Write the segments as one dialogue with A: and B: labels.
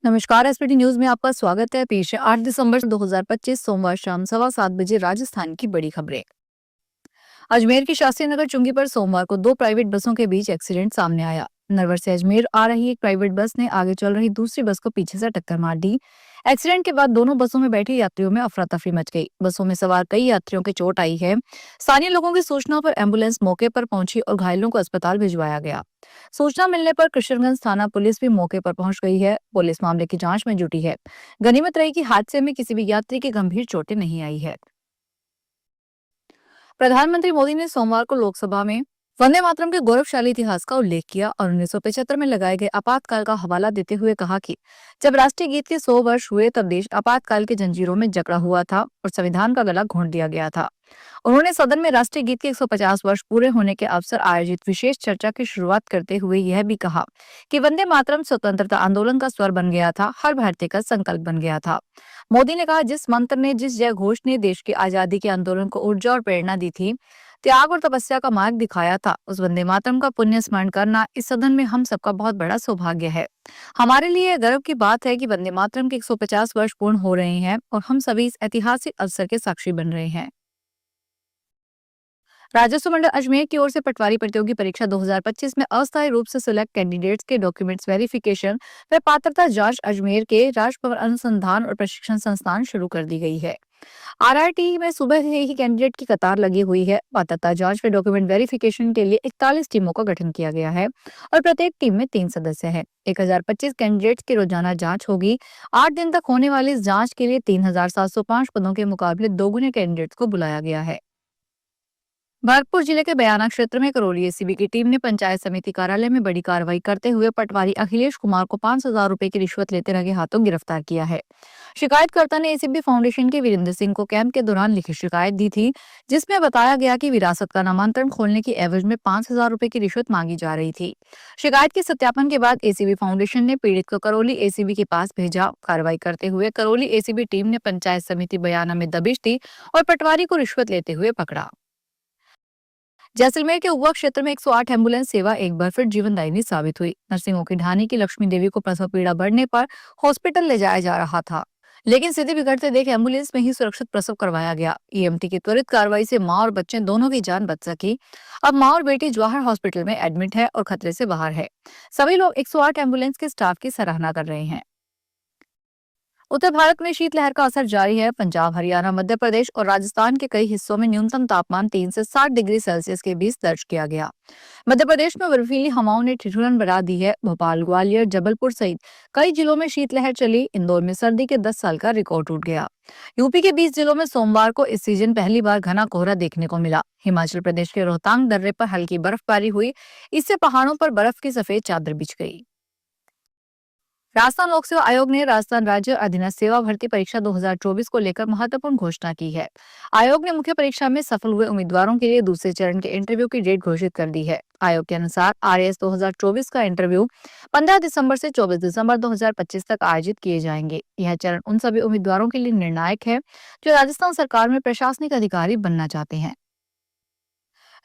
A: नमस्कार। SPT news में आपका स्वागत है। पेश है 8 दिसंबर 2025 सोमवार शाम 7:15 राजस्थान की बड़ी खबरें। अजमेर की शास्त्री नगर चुंगी पर सोमवार को दो प्राइवेट बसों के बीच एक्सीडेंट सामने आया। नरवर से अजमेर आ रही एक प्राइवेट बस ने आगे चल रही दूसरी बस को पीछे से टक्कर मार दी। एक्सीडेंट के बाद दोनों बसों में बैठे यात्रियों में अफरा तफरी मच गई। बसों में सवार कई यात्रियों की चोट आई है। स्थानीय लोगों की सूचना पर एम्बुलेंस मौके पर पहुंची और घायलों को अस्पताल भिजवाया गया। सूचना मिलने पर किशनगंज थाना पुलिस भी मौके पर पहुंच गई है। पुलिस मामले की जांच में जुटी है। गनीमत रही कि हादसे में किसी भी यात्री की गंभीर चोटें नहीं आई है। प्रधानमंत्री मोदी ने सोमवार को लोकसभा में वंदे मातरम के गौरवशाली इतिहास का उल्लेख किया और 1975 में लगाए गए आपातकाल का हवाला देते हुए कहा कि जब राष्ट्रीय गीत के 100 वर्ष हुए तब देश आपातकाल की जंजीरों में जकड़ा हुआ था और संविधान का गला घोंट दिया गया था। उन्होंने सदन में राष्ट्रीय गीत के 150 वर्ष पूरे होने के अवसर आयोजित विशेष चर्चा की शुरुआत करते हुए यह भी कहा कि वंदे मातरम स्वतंत्रता आंदोलन का स्वर बन गया था, हर भारतीय का संकल्प बन गया था। मोदी ने कहा, जिस मंत्र ने, जिस जय घोष ने देश की आजादी के आंदोलन को ऊर्जा और प्रेरणा दी थी, त्याग और तपस्या का मार्ग दिखाया था, उस वंदे मातरम का पुण्य स्मरण करना इस सदन में हम सबका बहुत बड़ा सौभाग्य है। हमारे लिए यह गर्व की बात है कि वंदे मातरम के 150 वर्ष पूर्ण हो रहे हैं और हम सभी इस ऐतिहासिक अवसर के साक्षी बन रहे हैं। राजस्व मंडल अजमेर की ओर से पटवारी प्रतियोगी परीक्षा 2025 में अस्थायी रूप से सिलेक्ट कैंडिडेट्स के डॉक्यूमेंट्स वेरिफिकेशन व पात्रता जांच अजमेर के राजभवन अनुसंधान और प्रशिक्षण संस्थान शुरू कर दी गई है। आरआरटी में सुबह से ही कैंडिडेट की कतार लगी हुई है। पात्रता जांच व डॉक्यूमेंट वेरिफिकेशन के लिए 41 टीमों का गठन किया गया है और प्रत्येक टीम में 3 सदस्य हैं। 1025 कैंडिडेट्स की रोजाना जांच होगी। 8 दिन तक होने वाली इस जांच के लिए 3705 पदों के मुकाबले दोगुने कैंडिडेट्स को बुलाया गया है। भरतपुर जिले के बयाना क्षेत्र में करौली एसीबी की टीम ने पंचायत समिति कार्यालय में बड़ी कार्रवाई करते हुए पटवारी अखिलेश कुमार को 5,000 रुपए की रिश्वत लेते रंगे हाथों गिरफ्तार किया है। शिकायतकर्ता ने एसीबी फाउंडेशन के वीरेंद्र सिंह को कैंप के दौरान लिखित शिकायत दी थी, जिसमें बताया गया कि विरासत का नामांतरण खोलने की एवज में 5,000 रुपए की रिश्वत मांगी जा रही थी। शिकायत के सत्यापन के बाद एसीबी फाउंडेशन ने पीड़ित को करौली एसीबी के पास भेजा। कार्रवाई करते हुए करौली एसीबी टीम ने पंचायत समिति बयाना में दबिश दी और पटवारी को रिश्वत लेते हुए पकड़ा। जैसलमेर के उगवा क्षेत्र में 108 एम्बुलेंस सेवा एक बार फिर जीवनदायिनी साबित हुई। नरसिंहों की ढानी की लक्ष्मी देवी को प्रसव पीड़ा बढ़ने पर हॉस्पिटल ले जाया जा रहा था, लेकिन स्थिति बिगड़ते देख एम्बुलेंस में ही सुरक्षित प्रसव करवाया गया। ईएमटी की त्वरित कार्रवाई से मां और बच्चे दोनों की जान बच सकी। अब मां और बेटी जवाहर हॉस्पिटल में एडमिट है और खतरे से बाहर है। सभी लोग 108 एम्बुलेंस के स्टाफ की सराहना कर रहे हैं। उत्तर भारत में शीतलहर का असर जारी है। पंजाब, हरियाणा, मध्य प्रदेश और राजस्थान के कई हिस्सों में न्यूनतम तापमान 3 से 7 डिग्री सेल्सियस के बीच दर्ज किया गया। मध्य प्रदेश में बर्फीली हवाओं ने ठिठुरन बढ़ा दी है। भोपाल, ग्वालियर, जबलपुर सहित कई जिलों में शीतलहर चली। इंदौर में सर्दी के 10 साल का रिकॉर्ड टूट गया। यूपी के 20 जिलों में सोमवार को इस सीजन पहली बार घना कोहरा देखने को मिला। हिमाचल प्रदेश के रोहतांग दर्रे पर हल्की बर्फबारी हुई। इससे पहाड़ों पर बर्फ की सफेद चादर बिछ गई। राजस्थान लोक सेवा आयोग ने राजस्थान राज्य अधीनस्थ सेवा भर्ती परीक्षा 2024 को लेकर महत्वपूर्ण घोषणा की है। आयोग ने मुख्य परीक्षा में सफल हुए उम्मीदवारों के लिए दूसरे चरण के इंटरव्यू की डेट घोषित कर दी है। आयोग के अनुसार आरएएस 2024 का इंटरव्यू 15 दिसंबर से 24 दिसंबर 2025 तक आयोजित किए जाएंगे। यह चरण उन सभी उम्मीदवारों के लिए निर्णायक है जो राजस्थान सरकार में प्रशासनिक अधिकारी बनना चाहते हैं।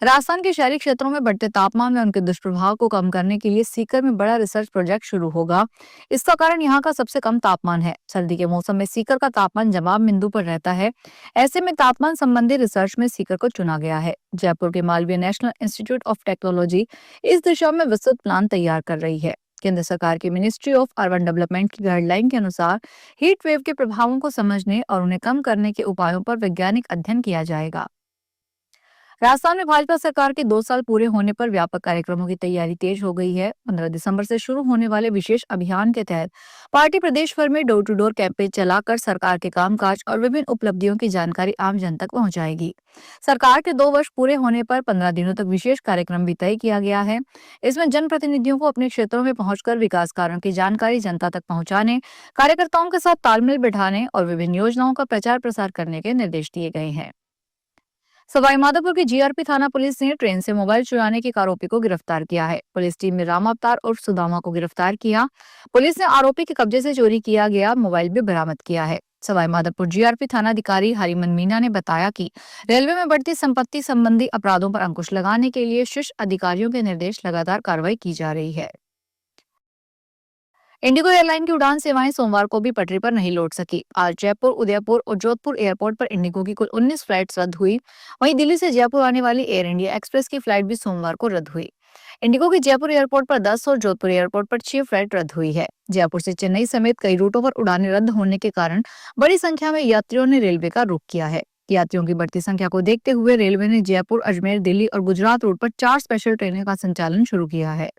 A: राजस्थान के शहरी क्षेत्रों में बढ़ते तापमान में उनके दुष्प्रभाव को कम करने के लिए सीकर में बड़ा रिसर्च प्रोजेक्ट शुरू होगा। इसका कारण यहाँ का सबसे कम तापमान है। सर्दी के मौसम में सीकर का तापमान जमाव बिंदु पर रहता है। ऐसे में तापमान संबंधी रिसर्च में सीकर को चुना गया है। जयपुर के Malviya national institute of technology इस दिशा में विस्तृत प्लान तैयार कर रही है। केंद्र सरकार की मिनिस्ट्री ऑफ अर्बन डेवलपमेंट की गाइडलाइन के अनुसार हीट वेव के प्रभावों को समझने और उन्हें कम करने के उपायों पर वैज्ञानिक अध्ययन किया जाएगा। राजस्थान में भाजपा सरकार के 2 साल पूरे होने पर व्यापक कार्यक्रमों की तैयारी तेज हो गई है। 15 दिसंबर से शुरू होने वाले विशेष अभियान के तहत पार्टी प्रदेश भर में डोर टू डोर कैंपेन चलाकर सरकार के कामकाज और विभिन्न उपलब्धियों की जानकारी आम जन तक पहुंचाएगी। सरकार के 2 वर्ष पूरे होने पर 15 दिनों तक विशेष कार्यक्रम भी तय किया गया है। इसमें जनप्रतिनिधियों को अपने क्षेत्रों में पहुंचकर विकास कार्यों की जानकारी जनता तक पहुंचाने, कार्यकर्ताओं के साथ तालमेल बिठाने और विभिन्न योजनाओं का प्रचार प्रसार करने के निर्देश दिए गए हैं। सवाईमाधोपुर की जीआरपी थाना पुलिस ने ट्रेन से मोबाइल चुराने के एक आरोपी को गिरफ्तार किया है। पुलिस टीम ने राम अवतार और सुदामा को गिरफ्तार किया। पुलिस ने आरोपी के कब्जे से चोरी किया गया मोबाइल भी बरामद किया है। सवाईमाधोपुर जीआरपी थानाधिकारी हरिमन मीना ने बताया कि रेलवे में बढ़ती संपत्ति संबंधी अपराधों पर अंकुश लगाने के लिए शीर्ष अधिकारियों के निर्देश लगातार कार्रवाई की जा रही है। इंडिगो एयरलाइन की उड़ान सेवाएं सोमवार को भी पटरी पर नहीं लौट सकी। आज जयपुर, उदयपुर और जोधपुर एयरपोर्ट पर इंडिगो की कुल 19 फ्लाइट्स रद्द हुई। वहीं दिल्ली से जयपुर आने वाली एयर इंडिया एक्सप्रेस की फ्लाइट भी सोमवार को रद्द हुई। इंडिगो की जयपुर एयरपोर्ट पर 10 और जोधपुर एयरपोर्ट पर 6 फ्लाइट रद्द हुई है। जयपुर से चेन्नई समेत कई रूटों पर उड़ानें रद्द होने के कारण बड़ी संख्या में यात्रियों ने रेलवे का रुख किया है। यात्रियों की बढ़ती संख्या को देखते हुए रेलवे ने जयपुर, अजमेर, दिल्ली और गुजरात रूट पर 4 स्पेशल ट्रेनें का संचालन शुरू किया है।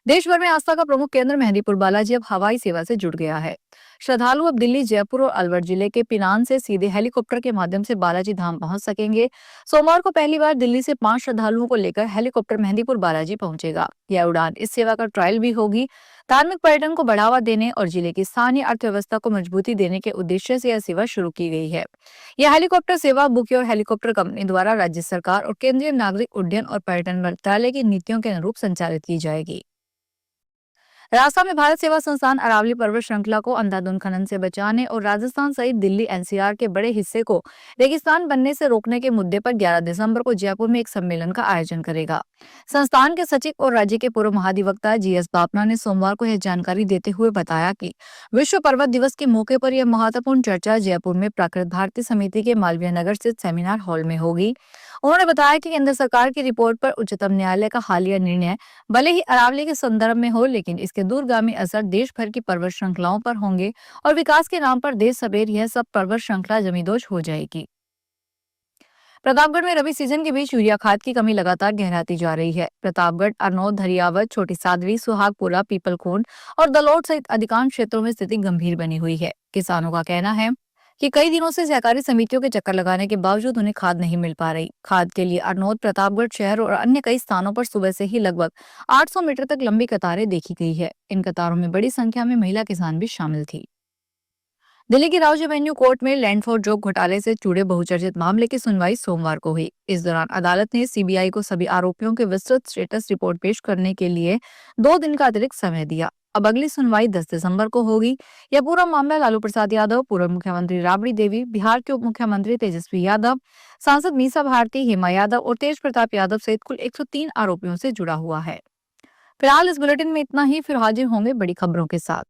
A: देश भर में आस्था का प्रमुख केंद्र मेहंदीपुर बालाजी अब हवाई सेवा से जुड़ गया है। श्रद्धालु अब दिल्ली, जयपुर और अलवर जिले के पिनान से सीधे हेलीकॉप्टर के माध्यम से बालाजी धाम पहुंच सकेंगे। सोमवार को पहली बार दिल्ली से 5 श्रद्धालुओं को लेकर हेलीकॉप्टर मेहंदीपुर बालाजी पहुंचेगा। यह उड़ान इस सेवा का ट्रायल भी होगी। धार्मिक पर्यटन को बढ़ावा देने और जिले की स्थानीय अर्थव्यवस्था को मजबूती देने के उद्देश्य से यह सेवा शुरू की गई है। यह हेलीकॉप्टर सेवा बुकिंग और हेलीकॉप्टर कंपनी द्वारा राज्य सरकार और केंद्रीय नागरिक उड्डयन और पर्यटन मंत्रालय की नीतियों के अनुरूप संचालित की जाएगी। राजस्थान में भारत सेवा संस्थान अरावली पर्वत श्रृंखला को अंधाधुंध खनन से बचाने और राजस्थान सहित दिल्ली एनसीआर के बड़े हिस्से को रेगिस्तान बनने से रोकने के मुद्दे पर 11 दिसंबर को जयपुर में एक सम्मेलन का आयोजन करेगा। संस्थान के सचिव और राज्य के पूर्व महाधिवक्ता जीएस बापना ने सोमवार को यह जानकारी देते हुए बताया कि विश्व पर्वत दिवस के मौके पर यह महत्वपूर्ण चर्चा जयपुर में प्राकृत भारती समिति के मालवीय नगर स्थित सेमिनार हॉल में होगी। उन्होंने बताया कि केंद्र सरकार की रिपोर्ट पर उच्चतम न्यायालय का हालिया निर्णय भले ही अरावली के संदर्भ में हो, लेकिन इसके दूरगामी असर देश भर की पर्वत श्रृंखलाओं पर होंगे और विकास के नाम पर देश सवेर यह सब पर्वत श्रृंखला जमींदोज हो जाएगी। प्रतापगढ़ में रबी सीजन के बीच यूरिया खाद की कमी लगातार गहराती जा रही है। प्रतापगढ़, अरनोद, धरियावत, छोटी सादरी, सुहागपुरा, पीपलखोंड और दलोट सहित अधिकांश क्षेत्रों में स्थिति गंभीर बनी हुई है। किसानों का कहना है कि कई दिनों से सहकारी समितियों के चक्कर लगाने के बावजूद उन्हें खाद नहीं मिल पा रही। खाद के लिए अरनोद, प्रतापगढ़ शहर और अन्य कई स्थानों पर सुबह से ही लगभग 800 मीटर तक लंबी कतारें देखी गई है। इन कतारों में बड़ी संख्या में महिला किसान भी शामिल थी। दिल्ली की राउज एवेन्यू कोर्ट में लैंड फॉर जॉब घोटाले से जुड़े बहुचर्चित मामले की सुनवाई सोमवार को हुई। इस दौरान अदालत ने सीबीआई को सभी आरोपियों के विस्तृत स्टेटस रिपोर्ट पेश करने के लिए 2 दिन का अतिरिक्त समय दिया। अब अगली सुनवाई 10 दिसंबर को होगी। यह पूरा मामला लालू प्रसाद यादव, पूर्व मुख्यमंत्री राबड़ी देवी, बिहार के उप मुख्यमंत्री तेजस्वी यादव, सांसद मीसा भारती, हेमा यादव और तेज प्रताप यादव सहित कुल 103 आरोपियों से जुड़ा हुआ है। फिलहाल इस बुलेटिन में इतना ही। फिर हाजिर होंगे बड़ी खबरों के साथ।